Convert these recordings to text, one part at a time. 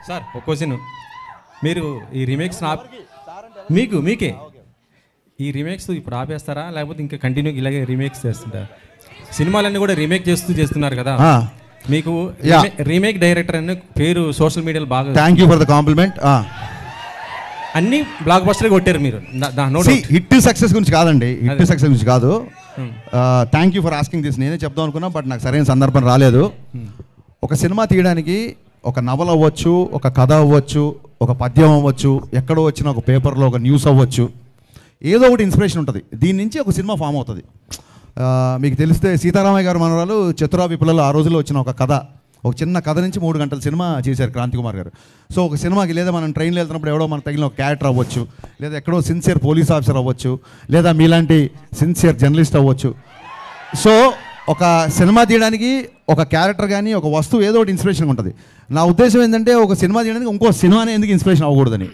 Sir ఒక question, మీరు ఈ రీమేక్స్ మీకే ఈ రీమేక్స్ ఇప్పుడు ఆపేస్తారా, లేకపోతే ఇంకా కంటిన్యూ ఇలాగే రీమేక్స్ చేస్తుంటారా? సినిమాలన్నీ కూడా రీమేక్ చేస్తున్నారు కదా, మీకు రీమేక్ డైరెక్టర్ అనే పేరు సోషల్ మీడియాలో బాగా. Thank you for the complement. అన్ని బ్లాక్ బస్టర్ కొట్టారు మీరు. హిట్ సక్సెస్ గురించి కాదండి, హిట్ సక్సెస్ గురించి కాదు. Thank you for asking this. నేనే చెప్దాం అనుకున్నా, బట్ నాకు సరైన సందర్భం రాలేదు. ఒక సినిమా తీయడానికి ఒక నవల అవ్వచ్చు, ఒక కథ అవ్వచ్చు, ఒక పద్యం అవ్వచ్చు, ఎక్కడో వచ్చిన ఒక పేపర్లో ఒక న్యూస్ అవ్వచ్చు, ఏదో ఒకటి ఇన్స్పిరేషన్ ఉంటుంది. దీని నుంచి ఒక సినిమా ఫామ్ అవుతుంది. మీకు తెలిస్తే సీతారామయ్య గారు మనవరాలు చతురా విప్లవాలు ఆ రోజుల్లో వచ్చిన ఒక కథ, ఒక చిన్న కథ నుంచి 3 గంటల సినిమా చేశారు క్రాంతి కుమార్ గారు. సో ఒక సినిమాకి లేదా మనం ట్రైన్లో వెళ్తున్నప్పుడు ఎవడో మనకు తగిలిన ఒక క్యారెక్టర్ అవ్వచ్చు, లేదా ఎక్కడో సిన్సియర్ పోలీస్ ఆఫీసర్ అవ్వచ్చు, లేదా మీలాంటి సిన్సియర్ జర్నలిస్ట్ అవ్వచ్చు. సో ఒక సినిమా తీయడానికి ఒక క్యారెక్టర్ కానీ ఒక వస్తువు ఏదో ఒకటి ఇన్స్పిరేషన్ ఉంటుంది. నా ఉద్దేశం ఏంటంటే ఒక సినిమా తీయడానికి ఇంకో సినిమానే ఎందుకు ఇన్స్పిరేషన్ అవ్వకూడదని.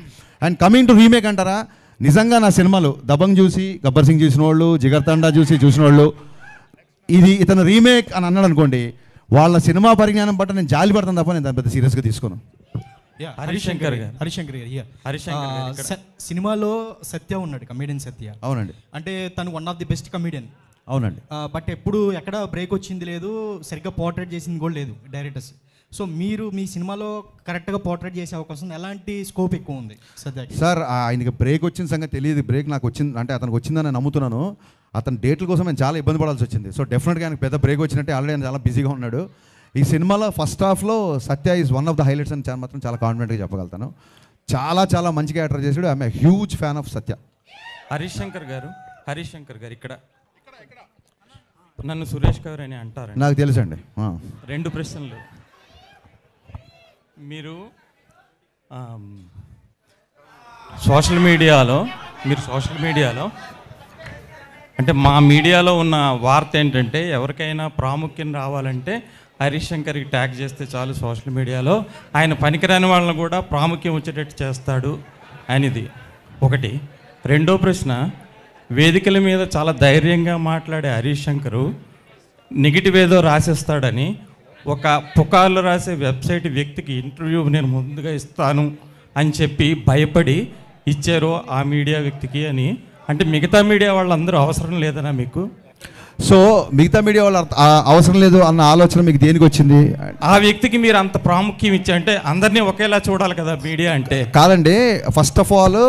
అండ్ కమింగ్ టు రీమేక్ అంటారా, నిజంగా నా సినిమాలు దబంగ్ చూసి, గబ్బర్ సింగ్ చూసిన వాళ్ళు, జిగర్ తండా చూసిన వాళ్ళు ఇది ఇతను రీమేక్ అని అన్నాడు అనుకోండి, వాళ్ళ సినిమా పరిజ్ఞానం బట్టి నేను జాలి పడతాను తప్ప నేను దాన్ని పెద్ద సీరియస్గా తీసుకోను. హరిశంకర్ గారు సినిమాలో సత్య ఉన్నాడు, కమేడియన్ సత్య. అవునండి. అంటే తను one of the best comedian. అవునండి. బట్ ఎప్పుడు ఎక్కడ బ్రేక్ వచ్చింది లేదు, సరిగ్గా పోర్ట్రేట్ చేసింది కూడా లేదు డైరెక్టర్స్. సో మీరు మీ సినిమాలో కరెక్ట్గా పోర్ట్రేట్ చేసే అవకాశం, ఎలాంటి స్కోప్ ఎక్కువ ఉంది సత్యకి? సార్ ఆయనకి బ్రేక్ వచ్చిన సంగతి తెలియదు. బ్రేక్ నాకు వచ్చింది అంటే అతనికి వచ్చిందని నమ్ముతున్నాను. అతని డేట్ల కోసం నేను చాలా ఇబ్బంది పడాల్సి వచ్చింది. సో డెఫినెట్గా ఆయనకు పెద్ద బ్రేక్ వచ్చినట్టే, ఆల్రెడీ ఆయన చాలా బిజీగా ఉన్నాడు. ఈ సినిమాలో ఫస్ట్ హాఫ్లో Satya is one of the highlights అని మాత్రం చాలా కాన్ఫిడెంట్గా చెప్పగలుగుతాను. చాలా చాలా మంచి క్యారెక్టర్ చేశాడు. I'm a huge fan of Satya. Harishankar garu ఇక్కడ నన్ను సురేష్ గారు అని అంటారు. నాకు తెలుసండి. 2 ప్రశ్నలు. మీరు సోషల్ మీడియాలో అంటే మా మీడియాలో ఉన్న వార్త ఏంటంటే, ఎవరికైనా ప్రాముఖ్యం రావాలంటే హరిశంకర్కి ట్యాగ్ చేస్తే చాలు సోషల్ మీడియాలో, ఆయన పనికిరాని వాళ్ళని కూడా ప్రాముఖ్యం వచ్చేటట్టు చేస్తాడు అనేది ఒకటి. రెండో ప్రశ్న, వేదికల మీద చాలా ధైర్యంగా మాట్లాడే హరిశంకరు నెగిటివ్ ఏదో రాసేస్తాడని ఒక పుకార్లు రాసే వెబ్సైట్ వ్యక్తికి ఇంటర్వ్యూ నేను ముందుగా ఇస్తాను అని చెప్పి భయపడి ఇచ్చారు ఆ మీడియా వ్యక్తికి అని. అంటే మిగతా మీడియా వాళ్ళందరూ అవసరం లేదనా మీకు? సో మిగతా మీడియా వాళ్ళు అవసరం లేదు అన్న ఆలోచన మీకు దేనికి వచ్చింది? ఆ వ్యక్తికి మీరు అంత ప్రాముఖ్యం ఇచ్చా అంటే అందరినీ ఒకేలా చూడాలి కదా మీడియా అంటే. కాదండి, ఫస్ట్ ఆఫ్ ఆల్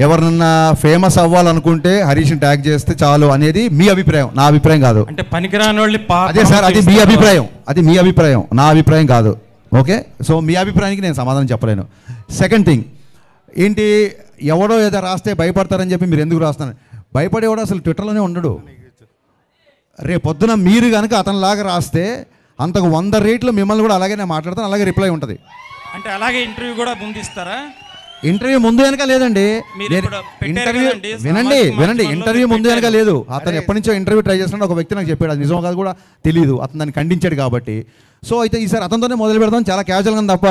ఎవరినన్నా ఫేమస్ అవ్వాలనుకుంటే హరీష్ని ట్యాగ్ చేస్తే చాలు అనేది మీ అభిప్రాయం, నా అభిప్రాయం కాదు. అంటే పనికిరాని వాళ్ళు అదే సార్, అది మీ అభిప్రాయం, నా అభిప్రాయం కాదు. ఓకే, సో మీ అభిప్రాయానికి నేను సమాధానం చెప్పలేను. సెకండ్ థింగ్ ఏంటి, ఎవడో ఏదో రాస్తే భయపడతారని చెప్పి మీరు ఎందుకు రాస్తున్నారు? భయపడేవాడు అసలు ట్విట్టర్లోనే ఉండడు. రేపొద్దున మీరు కనుక అతనిలాగా రాస్తే అంతకు 100 రేట్లు మిమ్మల్ని కూడా అలాగే నేను మాట్లాడతాను, అలాగే రిప్లై ఉంటుంది. అంటే అలాగే ఇంటర్వ్యూ కూడా ముందిస్తారా? ఇంటర్వ్యూ ముందు వెనక లేదండి. వినండి, ఇంటర్వ్యూ ముందు వెనక లేదు. అతను ఎప్పటి నుంచో ఇంటర్వ్యూ ట్రై చేస్తున్నాడు. ఒక వ్యక్తి నాకు చెప్పాడు, అది నిజం కాదు కూడా తెలియదు, అతను దాన్ని ఖండించాడు కాబట్టి. సో అయితే ఈసారి అతనితోనే మొదలు పెడదాం, చాలా క్యాజువల్గా తప్ప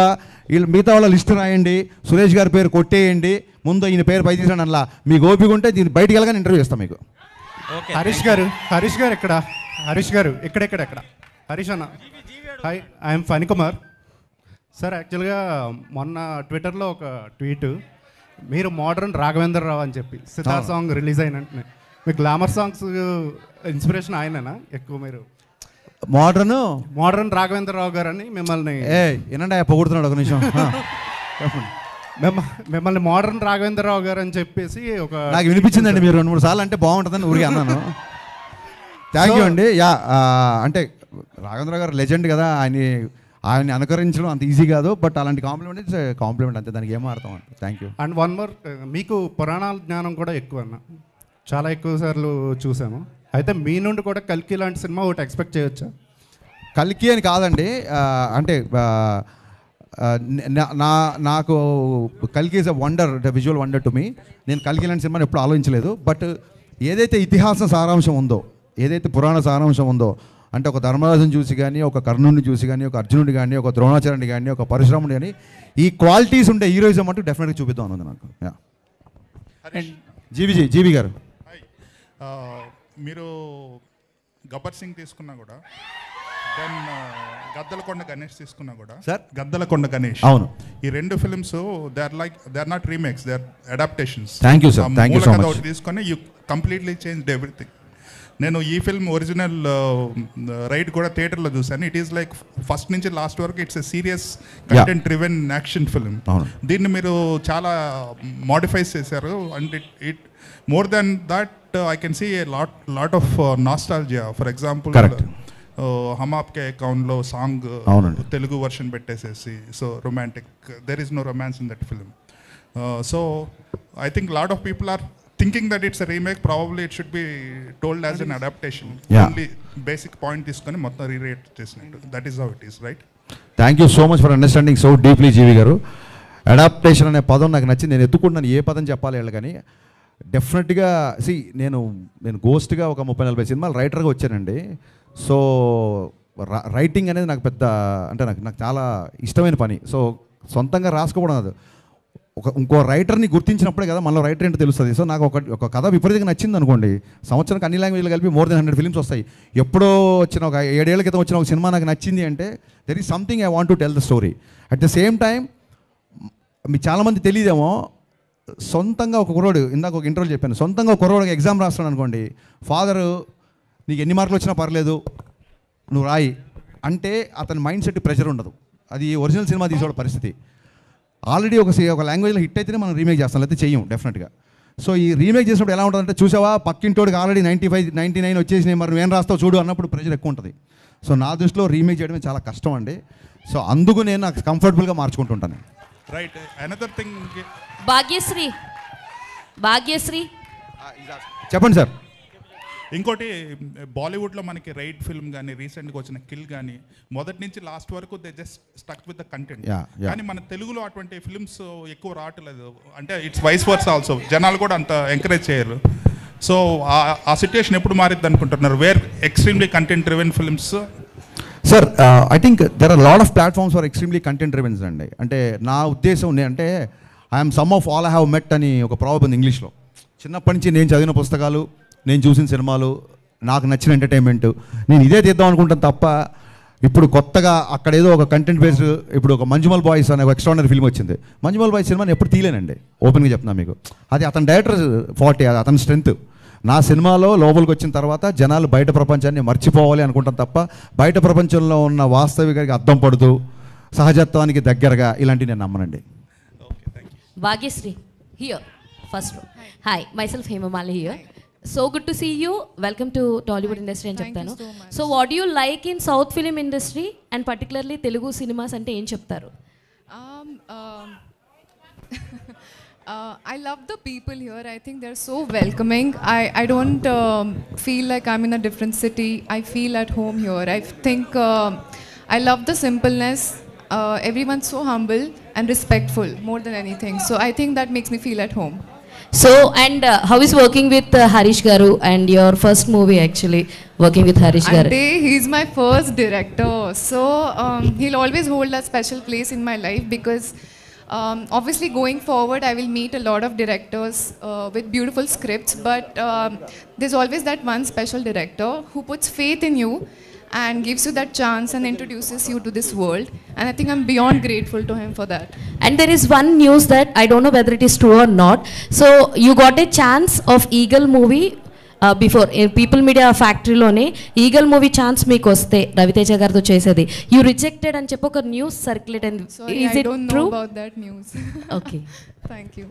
వీళ్ళు మిగతా వాళ్ళ లిస్టు రాయండి, సురేష్ గారి పేరు కొట్టేయండి, ముందు ఈయన పేరు పై తీసాడు అలా మీకు ఓపిక ఉంటే దీన్ని బయటికి వెళ్ళగానే ఇంటర్వ్యూ ఇస్తాం మీకు. హరీష్ గారు ఎక్కడ? హరీష్ అన్న, హాయ్, ఐఎమ్ ఫణికుమార్ సార్. యాక్చువల్గా మొన్న ట్విట్టర్లో ఒక ట్వీట్, మీరు మోడర్న్ రాఘవేంద్రరావు అని చెప్పి సితార్ సాంగ్ రిలీజ్ అయిన వెంటనే మీ గ్లామర్ సాంగ్స్ ఇన్స్పిరేషన్ ఆయననా ఎక్కువ? మీరు మోడర్న్ రాఘవేంద్రరావు గారు అని మిమ్మల్ని ఏనండి పొగుడుతున్నాడు ఒక నిమిషం. మిమ్మల్ని మోడర్న్ రాఘవేంద్రరావు గారు అని చెప్పేసి ఒక నాకు వినిపించిందండి. మీరు 2-3 సార్లు అంటే బాగుంటుందని ఊరికే అన్నాను. థ్యాంక్ యూ అండి. అంటే రాఘవేంద్ర గారు లెజెండ్ కదా, ఆయన్ని అనుకరించడం అంత ఈజీ కాదు, బట్ అలాంటి కాంప్లిమెంట్ అంతే, దానికి ఏమో అర్థం అంటే. Thank you. And one more, మీకు పురాణాల జ్ఞానం కూడా ఎక్కువ అన్న, చాలా ఎక్కువ సార్లు చూసాము. అయితే మీ నుండి కూడా కల్కి లాంటి సినిమా ఒకటి ఎక్స్పెక్ట్ చేయొచ్చా? కల్కి అని కాదండి, అంటే నాకు కల్కి is a wonder, visual wonder to me. నేను కల్కి లాంటి సినిమాని ఎప్పుడు ఆలోచించలేదు. బట్ ఏదైతే ఇతిహాస సారాంశం ఉందో, ఏదైతే పురాణ సారాంశం ఉందో, అంటే ఒక ధర్మరాజుని చూసి కానీ, ఒక కర్ణుడిని చూసి కానీ, ఒక అర్జునుడి కానీ, ఒక ద్రోణాచార్యుని కానీ, ఒక పరశురాముడి కానీ, ఈ క్వాలిటీస్ ఉండే హీరోయిజం అంటూ డెఫినెట్గా చూపిద్దాం అన్నది నాకు. జీవి గారు, మీరు గబ్బర్ సింగ్ తీసుకున్నా కూడా దెన్ గద్దలకొండ గణేష్ తీసుకున్నా కూడా సార్ గద్దలకొండ గణేష్ అవును ఈ రెండు films they are not remakes, they are adaptations. Thank you sir, thank you so much. తీసుకొని యూ కంప్లీట్లీ చేంజ్డ్ ఎవ్రీథింగ్. నేను ఈ ఫిల్మ్ ఒరిజినల్ రైడ్ కూడా థియేటర్లో చూశాను. ఇట్ ఈస్ లైక్ ఫస్ట్ నుంచి లాస్ట్ వరకు it's a serious content driven action film. దీన్ని మీరు చాలా మోడిఫైస్ చేశారు and it more than that I can see a lot of nostalgia. For example హమ్ ఆప్కే అకౌంట్లో సాంగ్ తెలుగు వర్షన్ పెట్టేసేసి, so romantic, there is no romance in that film. So I think lot of people are thinking that it's a remake, probably it should be told as an adaptation. Only basic point తీసుకొని మొత్తం రీరేట్ చేసినట్టు. That is how it is, right? Thank you so much for understanding so deeply GV garu. Adaptation అనే పదం నాకు నచ్చింది. నేను ఎత్తుకుంటున్నాను ఏ పదం చెప్పాలి వీళ్ళు కానీ డెఫినెట్గా నేను గోస్ట్గా ఒక 30-40 సినిమాలు రైటర్గా వచ్చానండి. సో రైటింగ్ అనేది నాకు పెద్ద అంటే నాకు చాలా ఇష్టమైన పని. సో సొంతంగా రాసుకోవడం అది ఇంకో రైటర్ని గుర్తించినప్పుడే కదా మనలో రైటర్ ఏంటో తెలుస్తుంది. సో నాకు ఒక కథ విపరీతంగా నచ్చింది అనుకోండి, సంవత్సరానికి అన్ని లాంగ్వేజ్లు కలిపి మోర్ దెన్ 100 ఫిల్మ్స్ వస్తాయి. ఎప్పుడో వచ్చిన ఒక 7 ఏళ్ల క్రితం వచ్చిన ఒక సినిమా నాకు నచ్చింది అంటే there is something I want to tell the story. At the same time మీకు చాలామంది తెలియదేమో, సొంతంగా ఒక కుర్రోడు, ఇందాక ఒక ఇంటర్వ్యూ చెప్పాను, సొంతంగా ఒక కుర్రోడు ఎగ్జామ్ రాస్తున్నాడు అనుకోండి, ఫాదరు నీకు ఎన్ని మార్కులు వచ్చినా పర్లేదు నువ్వు రాయి అంటే అతని మైండ్ సెట్ ప్రెషర్ ఉండదు. అది ఒరిజినల్ సినిమా తీసేవాడు పరిస్థితి. ఆల్రెడీ ఒక లాంగ్వేజ్లో హిట్ అయితేనే మనం రీమేక్ చేస్తాం, లేకపోతే చెయ్యం డెఫినెట్గా. సో ఈ రీమేక్ చేసినప్పుడు ఎలా ఉంటుందంటే, చూసావా పక్కింటోడికి ఆల్రెడీ 95, 99 వచ్చేసినాయి, మరి నువ్వేం రాస్తావు చూడు అన్నప్పుడు ప్రెషర్ ఎక్కువ ఉంటుంది. సో నా దృష్టిలో రీమేక్ చేయడమే చాలా కష్టం అండి. సో అందుకు నేను నాకు కంఫర్టబుల్గా మార్చుకుంటుంటాను. రైట్. అనదర్ థింగ్, భాగ్యశ్రీ చెప్పండి సార్. ఇంకోటి బాలీవుడ్లో మనకి రైడ్ ఫిల్మ్ కానీ రీసెంట్గా వచ్చిన కిల్ కానీ మొదటి నుంచి లాస్ట్ వరకు they just stuck with the content. కానీ మన తెలుగులో అటువంటి ఫిల్మ్స్ ఎక్కువ రావట్లేదు. అంటే ఇట్స్ వైస్ వర్స్ ఆల్సో, జనాలు కూడా అంత ఎంకరేజ్ చేయరు. సో ఆ సిచ్యుయేషన్ ఎప్పుడు మారిద్ది అనుకుంటున్నారు? Where extremely content driven films. Sir I think there are lot of platforms for extremely content drivens అండి. అంటే నా ఉద్దేశం అంటే I'm some of all I have met అని ఒక ప్రావర్బ్ ఉంది ఇంగ్లీష్లో. చిన్నప్పటి నుంచి నేను చదివిన పుస్తకాలు, నేను చూసిన సినిమాలు, నాకు నచ్చిన ఎంటర్టైన్మెంట్, నేను ఇదే తీద్దాం అనుకుంటాను తప్ప ఇప్పుడు కొత్తగా అక్కడ ఏదో ఒక కంటెంట్ బేస్డ్, ఇప్పుడు ఒక మంజుమల్ బాయ్స్ అనే ఒక ఎక్స్ట్రాడినరీ ఫిల్మ్ వచ్చింది. మంజుమల్ బాయ్స్ సినిమాని ఎప్పుడు తీయలేనండి, ఓపెన్గా చెప్తున్నాను మీకు. అది అతని డైరెక్టర్ 40, అది అతని స్ట్రెంత్. నా సినిమాలో లోపలికి వచ్చిన తర్వాత జనాలు బయట ప్రపంచాన్ని మర్చిపోవాలి అనుకుంటాం తప్ప బయట ప్రపంచంలో ఉన్న వాస్తవికానికి అద్దం పడుతూ సహజత్వానికి దగ్గరగా ఇలాంటివి నేను నమ్మనండి. Bhagyashree here first row. Hi, myself Hemamali here. So good to see you. Welcome to Tollywood industry అని చెప్తాను. So what do you like in South film industry and particularly Telugu cinemas అంటే ఏం చెప్తారు? I love the people here. I think they're so welcoming. I don't feel like I'm in a different city. I feel at home here. I think I love the simpleness. Everyone's so humble and respectful more than anything. So I think that makes me feel at home. So and how is working with Harish Garu and your first movie actually working with Harish Garu? He's my first director. So he'll always hold a special place in my life because obviously going forward I will meet a lot of directors with beautiful scripts, but there's always that one special director who puts faith in you and gives you that chance and introduces you to this world, and I think I'm beyond grateful to him for that. And there is one news that I don't know whether it is true or not. So you got a chance of Eagle movie before people media ఫ్యాక్టరీలోనే Eagle movie chance మీకు వస్తే రవితేజ గారితో చేసేది, you rejected అని చెప్పి ఒక news circulate అయింది. Sorry, I don't know about that news. Okay. Thank you.